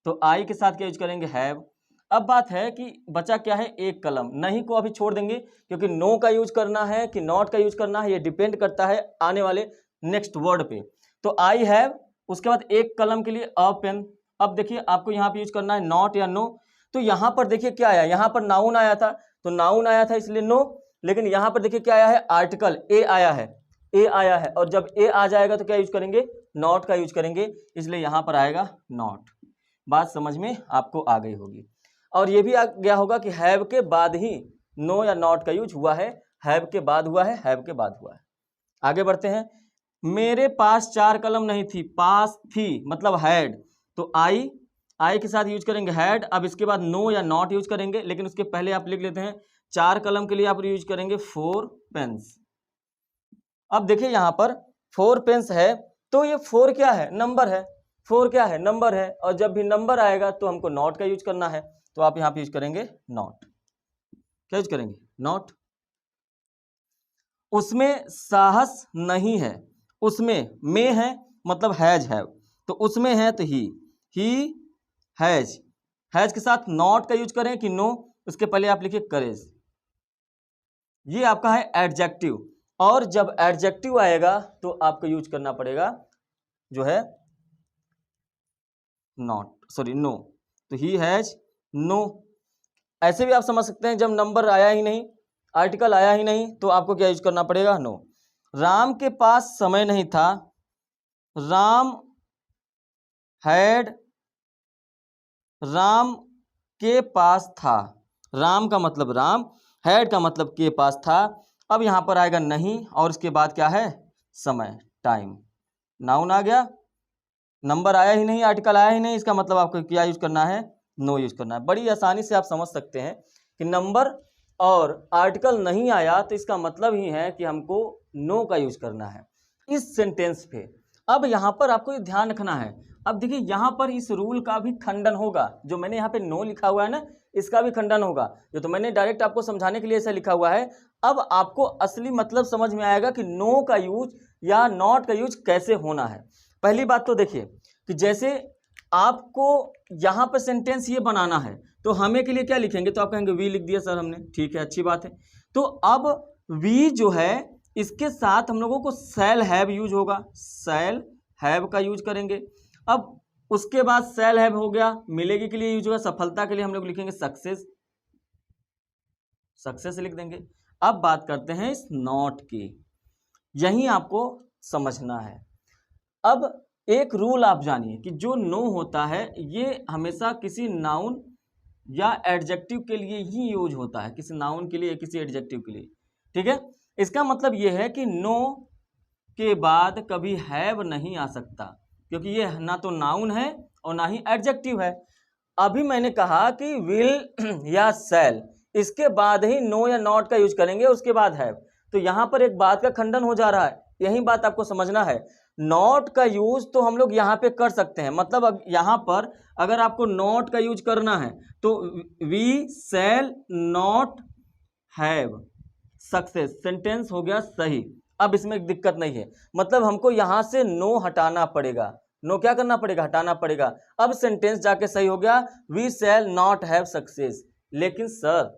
तो आई के साथ क्या यूज करेंगे, हैव। अब बात है कि बचा क्या है, एक कलम। नहीं को अभी छोड़ देंगे क्योंकि नो का यूज करना है कि नॉट का यूज करना है ये डिपेंड करता है आने वाले नेक्स्ट वर्ड पे। तो आई हैव, उसके बाद एक कलम के लिए अ पेन। अब देखिए आपको यहाँ पे यूज करना है नॉट या नो। तो यहाँ पर देखिए क्या आया, यहाँ पर नाउन आया था तो नाउन आया था इसलिए नो, लेकिन यहाँ पर देखिए क्या आया है, आर्टिकल ए आया है, ए आया है, और जब ए आ जाएगा तो क्या यूज करेंगे, नॉट का यूज करेंगे, इसलिए यहाँ पर आएगा नॉट। बात समझ में आपको आ गई होगी। और ये भी आ गया होगा कि हैव के बाद ही नो या नॉट का यूज हुआ है, हैव के बाद हुआ है, हैव के बाद हुआ है। आगे बढ़ते हैं। मेरे पास 4 कलम नहीं थी, पास थी मतलब हैड, तो आई के साथ यूज करेंगे हैड। अब इसके बाद नो या नॉट यूज करेंगे, लेकिन उसके पहले आप लिख लेते हैं 4 कलम के लिए आप यूज करेंगे 4 पेन्स। अब देखिए यहाँ पर 4 पेन्स है तो ये 4 क्या है, नंबर है, 4 क्या है, नंबर है, और जब भी नंबर आएगा तो हमको नॉट का यूज करना है, तो आप यहाँ पे यूज करेंगे नॉट। क्या यूज करेंगे, नॉट। उसमें साहस नहीं है, उसमें में है मतलब हैज हैव, तो उसमें है तो ही हैज, हैज के साथ नॉट का यूज करें कि नो, उसके पहले आप लिखिए करेज। ये आपका है एडजेक्टिव, और जब एडजेक्टिव आएगा तो आपको यूज करना पड़ेगा जो है नॉट, सॉरी नो। तो ही हैज नो। ऐसे भी आप समझ सकते हैं जब नंबर आया ही नहीं, आर्टिकल आया ही नहीं, तो आपको क्या यूज करना पड़ेगा, नो। राम के पास समय नहीं था, राम हैड, राम के पास था, राम का मतलब राम, हैड का मतलब के पास था। अब यहां पर आएगा नहीं और इसके बाद क्या है, समय, टाइम। नाउन आ गया, नंबर आया ही नहीं, आर्टिकल आया ही नहीं, इसका मतलब आपको क्या यूज करना है, नो यूज करना है। बड़ी आसानी से आप समझ सकते हैं कि नंबर और आर्टिकल नहीं आया तो इसका मतलब ही है कि हमको नो का यूज करना है इस सेंटेंस पे। अब यहाँ पर आपको ये ध्यान रखना है, अब देखिए यहाँ पर इस रूल का भी खंडन होगा, जो मैंने यहाँ पे नो लिखा हुआ है ना, इसका भी खंडन होगा, जो तो मैंने डायरेक्ट आपको समझाने के लिए ऐसा लिखा हुआ है। अब आपको असली मतलब समझ में आएगा कि नो का यूज या नॉट का यूज कैसे होना है। पहली बात तो देखिए कि जैसे आपको यहाँ पर सेंटेंस ये बनाना है तो हमें के लिए क्या लिखेंगे, तो आप कहेंगे वी लिख दिया सर हमने, ठीक है अच्छी बात है। तो अब वी जो है इसके साथ हम लोगों को शैल हैव यूज होगा, शैल हैव का यूज करेंगे। अब उसके बाद शैल हैव हो गया, मिलेगी के लिए यूज होगा, सफलता के लिए हम लोग लिखेंगे सक्सेस, सक्सेस लिख देंगे। अब बात करते हैं इस नॉट की, यही आपको समझना है। अब एक रूल आप जानिए कि जो नो होता है ये हमेशा किसी नाउन या एडजेक्टिव के लिए ही यूज होता है, किसी नाउन के लिए किसी एडजेक्टिव के लिए, ठीक है। इसका मतलब ये है कि नो के बाद कभी हैव नहीं आ सकता, क्योंकि ये ना तो नाउन है और ना ही एडजेक्टिव है। अभी मैंने कहा कि विल या शैल, इसके बाद ही नो या नॉट का यूज करेंगे, उसके बाद हैव, तो यहां पर एक बात का खंडन हो जा रहा है, यही बात आपको समझना है। नॉट का यूज तो हम लोग यहाँ पे कर सकते हैं, मतलब अब यहाँ पर अगर आपको नॉट का यूज करना है तो we shall not have success, sentence हो गया सही। अब इसमें एक दिक्कत नहीं है, मतलब हमको यहां से नो हटाना पड़ेगा, नो क्या करना पड़ेगा, हटाना पड़ेगा। अब सेंटेंस जाके सही हो गया, we shall not have success. लेकिन सर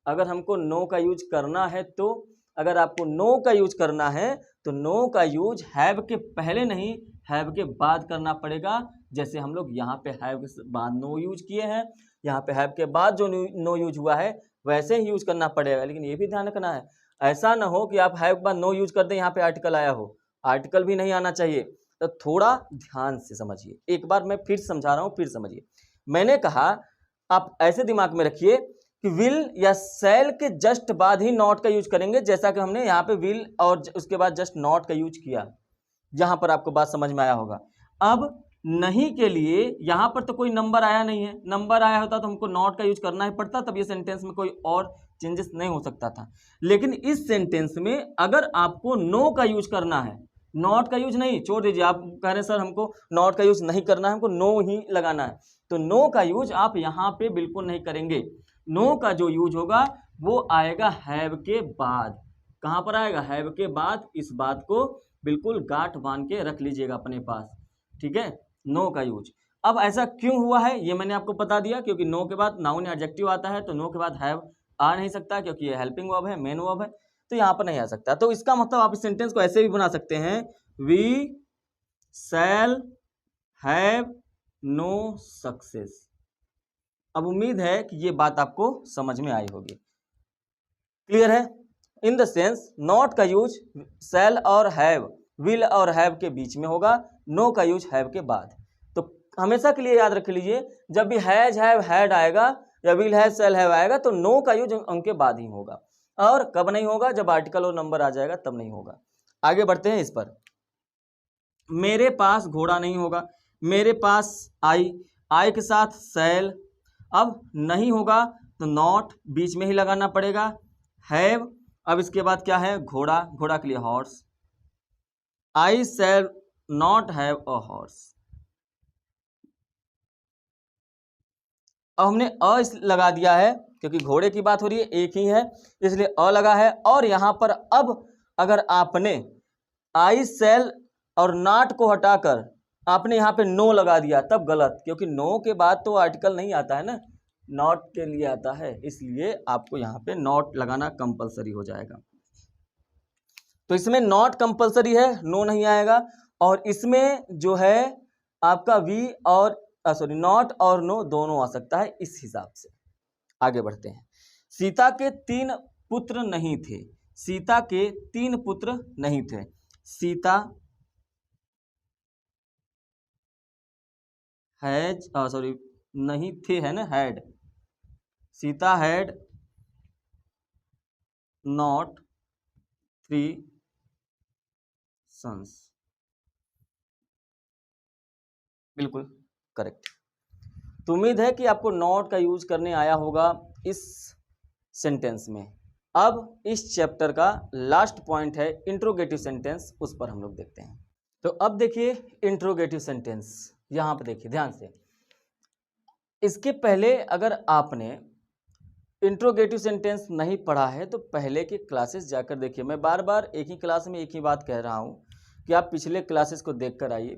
अगर हमको नो का यूज करना है तो, अगर आपको नो का यूज करना है तो नो का यूज हैव के पहले नहीं, हैव के बाद करना पड़ेगा। जैसे हम लोग यहाँ पे हैव के बाद नो यूज किए हैं, यहाँ पे हैव के बाद जो नो यूज हुआ है वैसे ही यूज करना पड़ेगा। लेकिन ये भी ध्यान रखना है, ऐसा ना हो कि आप हैव के बाद नो यूज कर दें, यहाँ पे आर्टिकल आया हो, आर्टिकल भी नहीं आना चाहिए। तो थोड़ा ध्यान से समझिए, एक बार मैं फिर समझा रहा हूँ, फिर समझिए। मैंने कहा आप ऐसे दिमाग में रखिए कि विल या शैल के जस्ट बाद ही नॉट का यूज करेंगे, जैसा कि हमने यहाँ पे विल और उसके बाद जस्ट नॉट का यूज किया, यहां पर आपको बात समझ में आया होगा। अब नहीं के लिए यहां पर तो कोई नंबर आया नहीं है, नंबर आया होता तो हमको नॉट का यूज करना ही पड़ता, तब ये सेंटेंस में कोई और चेंजेस नहीं हो सकता था। लेकिन इस सेंटेंस में अगर आपको नो का यूज करना है, नॉट का यूज नहीं, छोड़ दीजिए, आप कह रहे हैं सर हमको नॉट का यूज नहीं करना है, हमको नो ही लगाना है, तो नो का यूज आप यहाँ पे बिल्कुल नहीं करेंगे। नो का जो यूज होगा वो आएगा हैव के बाद। कहां पर आएगा, हैव के बाद। इस बात को बिल्कुल गांठ बांध के रख लीजिएगा अपने पास, ठीक है, नो का यूज। अब ऐसा क्यों हुआ है ये मैंने आपको बता दिया, क्योंकि नो के बाद नाउन या एडजेक्टिव आता है तो नो के बाद हैव आ नहीं सकता, क्योंकि ये हेल्पिंग वर्ब है, मेन वर्ब है, तो यहाँ पर नहीं आ सकता। तो इसका मतलब आप इस सेंटेंस को ऐसे भी बना सकते हैं, we shall have no success. अब उम्मीद है कि ये बात आपको समझ में आई होगी, क्लियर है। इन द सेंस नॉट का यूज शैल और हैव, विल और हैव के बीच में होगा, नो का यूज हैव के बाद। तो हमेशा के लिए याद रख लीजिए, जब भी हैज हैव हैड आएगा या विल हैव शैल हैव आएगा तो नो का यूज उनके बाद ही होगा। और कब नहीं होगा, जब आर्टिकल और नंबर आ जाएगा तब नहीं होगा। आगे बढ़ते हैं इस पर। मेरे पास घोड़ा नहीं होगा, मेरे पास आई, आई के साथ शैल, अब नहीं होगा तो नॉट बीच में ही लगाना पड़ेगा, हैव, अब इसके बाद क्या है, घोड़ा, घोड़ा के लिए horse, I shell not have a horse. अब हमने अ लगा दिया है क्योंकि घोड़े की बात हो रही है, एक ही है इसलिए अ लगा है। और यहां पर अब अगर आपने आई शैल और नॉट को हटाकर आपने यहाँ पे नो लगा दिया तब गलत, क्योंकि नो के बाद तो आर्टिकल नहीं आता है ना, नॉट के लिए आता है, इसलिए आपको यहाँ पे नॉट लगाना कंपलसरी हो जाएगा। तो इसमें नॉट कंपलसरी है, नो नहीं आएगा। और इसमें जो है आपका वी और सॉरी नॉट और नो दोनों आ सकता है, इस हिसाब से। आगे बढ़ते हैं। सीता के 3 पुत्र नहीं थे, सीता के 3 पुत्र नहीं थे, सीता हैज सॉरी नहीं थे है ना, had, Sita had not 3 sons, बिल्कुल करेक्ट। तो उम्मीद है कि आपको नॉट का यूज करने आया होगा इस सेंटेंस में। अब इस चैप्टर का लास्ट पॉइंट है इंट्रोगेटिव सेंटेंस, उस पर हम लोग देखते हैं। तो अब देखिए इंट्रोगेटिव सेंटेंस, यहाँ पर देखिए ध्यान से। इसके पहले अगर आपने इंट्रोगेटिव सेंटेंस नहीं पढ़ा है तो पहले की क्लासेस जाकर देखिए। मैं बार बार एक ही क्लास में एक ही बात कह रहा हूँ कि आप पिछले क्लासेस को देख कर आइए,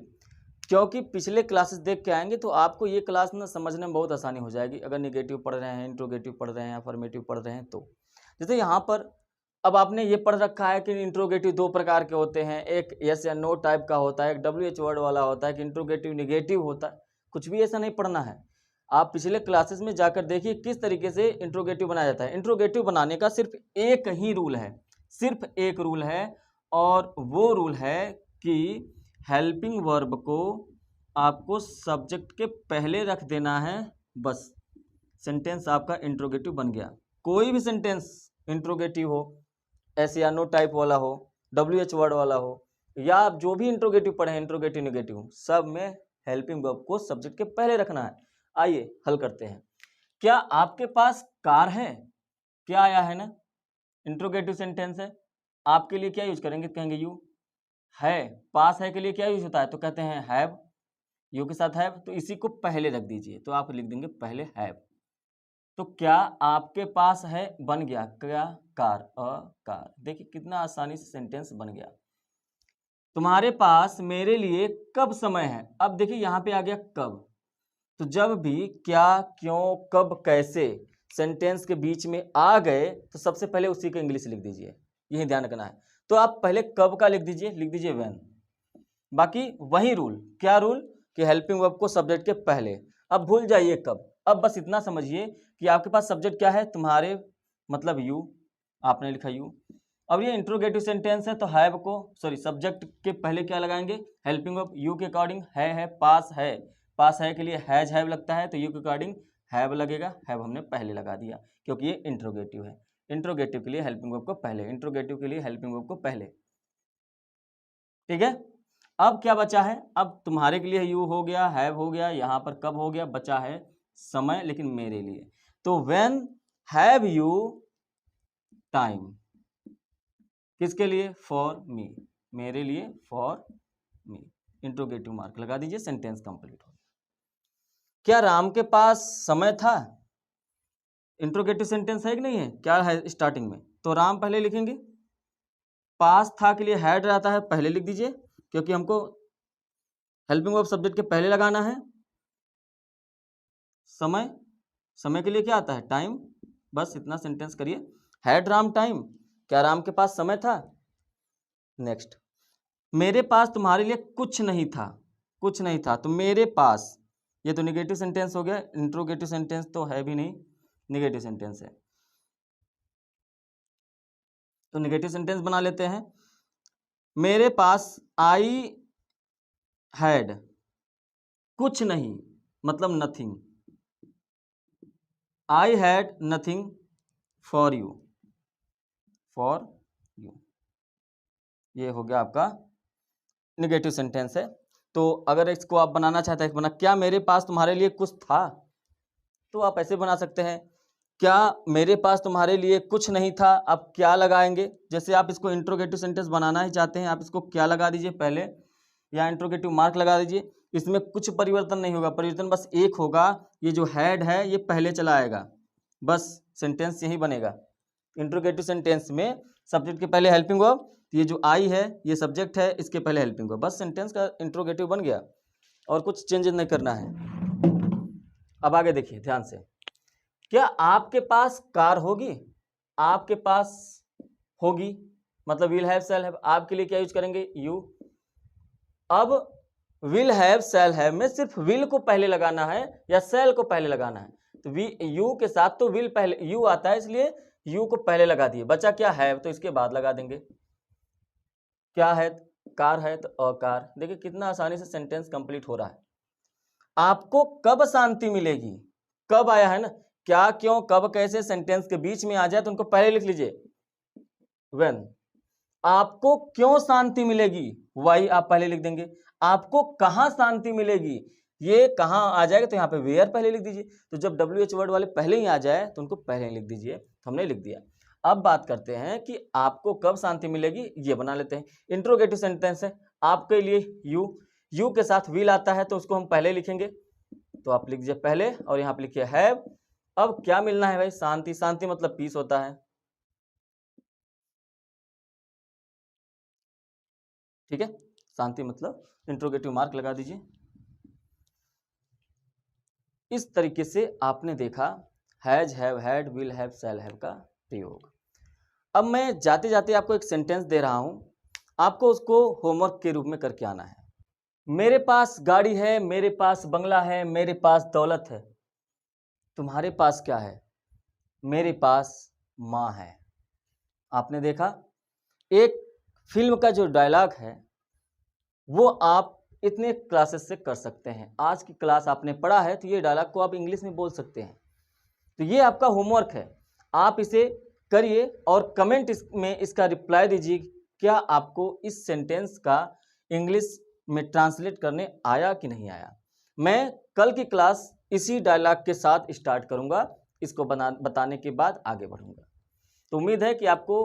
क्योंकि पिछले क्लासेस देख के आएंगे तो आपको ये क्लास ना समझने में बहुत आसानी हो जाएगी। अगर निगेटिव पढ़ रहे हैं, इंट्रोगेटिव पढ़ रहे हैं, अफर्मेटिव पढ़ रहे हैं तो जैसे यहाँ पर अब आपने ये पढ़ रखा है कि इंट्रोगेटिव दो प्रकार के होते हैं, एक यस या नो टाइप का होता है, एक WH वर्ड वाला होता है, कि इंट्रोगेटिव निगेटिव होता है। कुछ भी ऐसा नहीं पढ़ना है, आप पिछले क्लासेस में जाकर देखिए किस तरीके से इंट्रोगेटिव बनाया जाता है। इंट्रोगेटिव बनाने का सिर्फ एक ही रूल है, सिर्फ एक रूल है, और वो रूल है कि हेल्पिंग वर्ब को आपको सब्जेक्ट के पहले रख देना है, बस सेंटेंस आपका इंट्रोगेटिव बन गया। कोई भी सेंटेंस इंट्रोगेटिव हो, एस या नो टाइप वाला हो, WH वर्ड वाला हो, या आप जो भी इंट्रोगेटिव पढ़े इंट्रोगेटिव निगेटिव, सब में हेल्पिंग वर्ब को सब्जेक्ट के पहले रखना है। आइए हल करते हैं। क्या आपके पास कार है? क्या आया है ना, इंट्रोगेटिव सेंटेंस है। आपके लिए क्या यूज करेंगे? कहेंगे यू। है, पास है के लिए क्या यूज होता है? तो कहते हैं हैव, यू के साथ हैव, तो इसी को पहले रख दीजिए, तो आप लिख देंगे पहले हैव। तो क्या आपके पास है बन गया क्या? Car, a car. देखिए कितना आसानी से सेंटेंस बन गया। तुम्हारे पास मेरे लिए कब समय है? अब देखिए यहाँ पे आ गया कब। तो जब भी क्या, क्यों, कब, कैसे सेंटेंस के बीच में आ गए तो सबसे पहले उसी को इंग्लिश लिख दीजिए, यही ध्यान रखना है। तो आप पहले कब का लिख दीजिए व्हेन। बाकी वही रूल, क्या रूल? कि हेल्पिंग वर्ब को सब्जेक्ट के पहले। अब भूल जाइए कब, अब बस इतना समझिए कि आपके पास सब्जेक्ट क्या है? तुम्हारे, मतलब यू, आपने लिखा यू। अब ये इंट्रोगेटिव सेंटेंस है तो हैव को, सॉरी, सब्जेक्ट के पहले क्या लगाएंगे? Helping verb. यू के अकॉर्डिंग है, पास है, पास है के लिए हैज हैव लगता है, तो यू के अकॉर्डिंग हैव लगेगा। हैव हमने पहले लगा दिया क्योंकि ये इंट्रोगेटिव है। इंट्रोगेटिव के लिए हेल्पिंग वर्ब को पहले, इंट्रोगेटिव के लिए हेल्पिंग वर्ब को पहले। ठीक है, अब क्या बचा है? अब तुम्हारे के लिए यू हो गया, हैव हो गया, यहाँ पर कब हो गया, बचा है समय, लेकिन मेरे लिए। तो व्हेन हैव यू टाइम, किसके लिए? फॉर मी, मेरे लिए, फॉर मी। इंट्रोगेटिव मार्क लगा दीजिए, सेंटेंस कंप्लीट हो। क्या राम के पास समय था? इंट्रोगेटिव सेंटेंस है कि नहीं है? क्या है स्टार्टिंग में? तो राम पहले लिखेंगे। पास था के लिए हैड रहता है, पहले लिख दीजिए क्योंकि हमको हेल्पिंग वर्ब सब्जेक्ट के पहले लगाना है। समय, समय के लिए क्या आता है? टाइम। बस इतना सेंटेंस करिए। हैड राम टाइम, क्या राम के पास समय था? नेक्स्ट, मेरे पास तुम्हारे लिए कुछ नहीं था, कुछ नहीं था, तो मेरे पास, ये तो निगेटिव सेंटेंस हो गया। इंट्रोगेटिव सेंटेंस तो है भी नहीं, निगेटिव सेंटेंस है, तो निगेटिव सेंटेंस बना लेते हैं। मेरे पास आई हैड, कुछ नहीं मतलब nothing, I had nothing for you, for you. ये हो गया आपका निगेटिव सेंटेंस है। तो अगर इसको आप बनाना चाहते हैं, बना, क्या मेरे पास तुम्हारे लिए कुछ था, तो आप ऐसे बना सकते हैं। क्या मेरे पास तुम्हारे लिए कुछ नहीं था, आप क्या लगाएंगे? जैसे आप इसको इंट्रोगेटिव सेंटेंस बनाना ही चाहते हैं, आप इसको क्या लगा दीजिए पहले, या इंट्रोगेटिव मार्क लगा दीजिए। इसमें कुछ परिवर्तन नहीं होगा, परिवर्तन बस एक होगा, ये जो हैड है ये पहले चला आएगा, बस सेंटेंस यही बनेगा। इंट्रोगेटिव सेंटेंस में सब्जेक्ट के पहले हेल्पिंग वर्ब, ये जो आई है ये सब्जेक्ट है, इसके पहले हेल्पिंग वर्ब, बस सेंटेंस का इंट्रोगेटिव बन गया, और कुछ चेंजेस नहीं करना है। अब आगे देखिए ध्यान से। क्या आपके पास कार होगी? आपके पास होगी मतलब विल हैव, शैल हैव। आपके लिए क्या यूज करेंगे? यू। अब विल हैव, शैल हैव में सिर्फ विल को पहले लगाना है या शैल को पहले लगाना है? तो यू के साथ तो विल पहले, यू आता है इसलिए यू को पहले लगा दिए। बचा क्या? हैव, तो इसके बाद लगा देंगे। क्या है? कार है तो अ कार। देखिए कितना आसानी से सेंटेंस कंप्लीट हो रहा है। आपको कब शांति मिलेगी? कब आया है ना, क्या, क्यों, कब, कैसे सेंटेंस के बीच में आ जाए तो उनको पहले लिख लीजिए व्हेन। आपको क्यों शांति मिलेगी? वाई आप पहले लिख देंगे। आपको कहां शांति मिलेगी? ये कहां आ जाएगा तो यहाँ पे वेयर पहले लिख दीजिए। तो जब WH वर्ड वाले पहले ही आ जाए तो उनको पहले ही लिख दीजिए। हमने लिख दिया। अब बात करते हैं कि आपको कब शांति मिलेगी, ये बना लेते हैं। इंट्रोगेटिव सेंटेंस है आपके लिए। यू के साथ विल आता है तो उसको हम पहले लिखेंगे, तो आप लिख दीजिए पहले और यहाँ पे लिखिए हैव। अब क्या मिलना है भाई, शांति। शांति मतलब पीस होता है, ठीक है। शांति मतलब इंट्रोगेटिव मार्क लगा दीजिए। इस तरीके से आपने देखा has, have, had, will have, shall have का प्रयोग। अब मैं जाते जाते आपको एक सेंटेंस दे रहा हूं, आपको उसको होमवर्क के रूप में करके आना है। मेरे पास गाड़ी है, मेरे पास बंगला है, मेरे पास दौलत है। तुम्हारे पास क्या है? मेरे पास माँ है। आपने देखा, एक फिल्म का जो डायलॉग है वो आप इतने क्लासेस से कर सकते हैं। आज की क्लास आपने पढ़ा है तो ये डायलॉग को आप इंग्लिश में बोल सकते हैं। तो ये आपका होमवर्क है, आप इसे करिए और कमेंट में इसका रिप्लाई दीजिए, क्या आपको इस सेंटेंस का इंग्लिश में ट्रांसलेट करने आया कि नहीं आया। मैं कल की क्लास इसी डायलॉग के साथ स्टार्ट करूंगा, इसको बताने के बाद आगे बढ़ूंगा। तो उम्मीद है कि आपको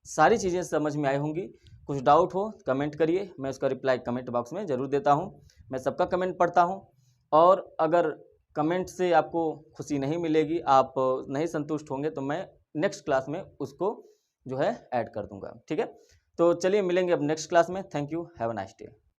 सारी चीज़ें समझ में आई होंगी। कुछ डाउट हो कमेंट करिए, मैं उसका रिप्लाई कमेंट बॉक्स में ज़रूर देता हूं। मैं सबका कमेंट पढ़ता हूं, और अगर कमेंट से आपको खुशी नहीं मिलेगी, आप नहीं संतुष्ट होंगे, तो मैं नेक्स्ट क्लास में उसको जो है ऐड कर दूंगा, ठीक है। तो चलिए मिलेंगे अब नेक्स्ट क्लास में। Thank you, have a nice day.